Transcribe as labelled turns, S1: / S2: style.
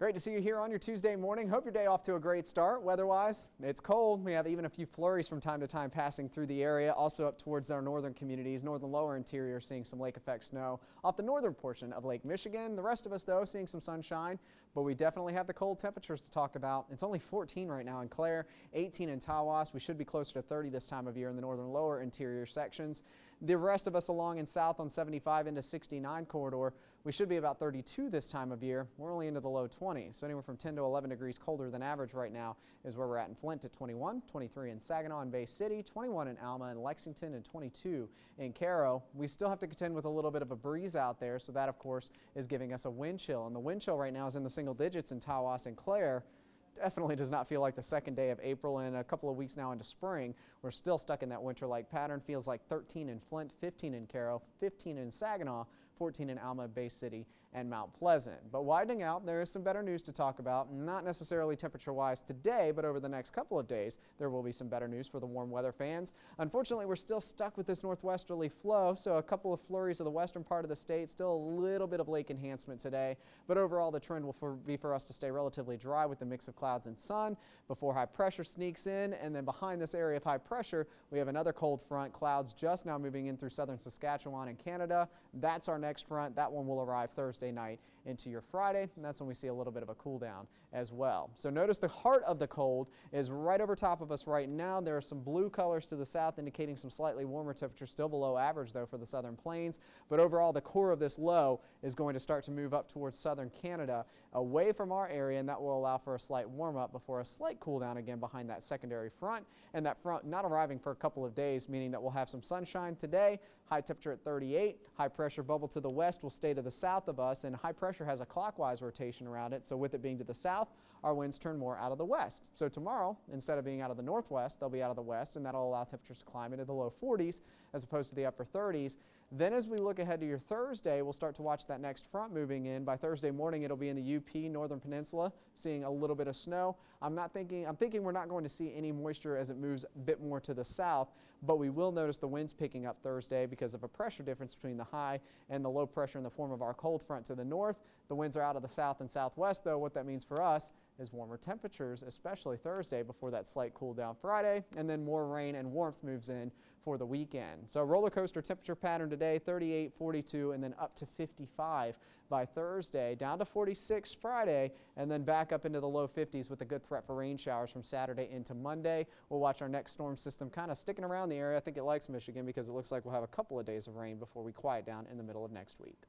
S1: Great to see you here on your Tuesday morning. Hope your day off to a great start. Weather-wise, it's cold. We have even a few flurries from time to time passing through the area. Also up towards our northern communities, northern lower interior, seeing some lake effect snow off the northern portion of Lake Michigan. The rest of us, though, seeing some sunshine, but we definitely have the cold temperatures to talk about. It's only 14 right now in Clare, 18 in Tawas. We should be closer to 30 this time of year in the northern lower interior sections. The rest of us along in south on 75 into 69 corridor, we should be about 32 this time of year. We're only into the low 20s. So anywhere from 10 to 11 degrees colder than average right now is where we're at in Flint at 21, 23 in Saginaw and Bay City, 21 in Alma and Lexington, and 22 in Caro. We still have to contend with a little bit of a breeze out there, so that of course is giving us a wind chill. And the wind chill right now is in the single digits in Tawas and Clare. Definitely does not feel like the second day of April, and a couple of weeks now into spring. We're still stuck in that winter-like pattern. Feels like 13 in Flint, 15 in Caro, 15 in Saginaw, 14 in Alma, Bay City, and Mount Pleasant. But widening out, there is some better news to talk about. Not necessarily temperature-wise today, but over the next couple of days, there will be some better news for the warm weather fans. Unfortunately, we're still stuck with this northwesterly flow, so a couple of flurries of the western part of the state. Still a little bit of lake enhancement today, but overall the trend will be for us to stay relatively dry with the mix of clouds and sun before high pressure sneaks in. And then behind this area of high pressure, we have another cold front. Clouds just now moving in through southern Saskatchewan and Canada. That's our next front. That one will arrive Thursday night into your Friday, and that's when we see a little bit of a cool down as well. So notice the heart of the cold is right over top of us right now. There are some blue colors to the south indicating some slightly warmer temperatures, still below average though for the southern plains. But overall, the core of this low is going to start to move up towards southern Canada away from our area, and that will allow for a slight warm up before a slight cool down again behind that secondary front. And that front not arriving for a couple of days, meaning that we'll have some sunshine today, high temperature at 38, high pressure bubble to the west will stay to the south of us, and high pressure has a clockwise rotation around it. So with it being to the south, our winds turn more out of the west. So tomorrow, instead of being out of the northwest, they'll be out of the west, and that'll allow temperatures to climb into the low 40s as opposed to the upper 30s. Then as we look ahead to your Thursday, we'll start to watch that next front moving in. By Thursday morning, it'll be in the UP, northern peninsula, seeing a little bit of snow. I'm thinking we're not going to see any moisture as it moves a bit more to the south, but we will notice the winds picking up Thursday because of a pressure difference between the high and the low pressure in the form of our cold front to the north. The winds are out of the south and southwest, though. What that means for us is warmer temperatures, especially Thursday before that slight cool down Friday, and then more rain and warmth moves in for the weekend. So roller coaster temperature pattern today, 38, 42, and then up to 55 by Thursday, down to 46 Friday, and then back up into the low 50s with a good threat for rain showers from Saturday into Monday. We'll watch our next storm system kind of sticking around the area. I think it likes Michigan because it looks like we'll have a couple of days of rain before we quiet down in the middle of next week.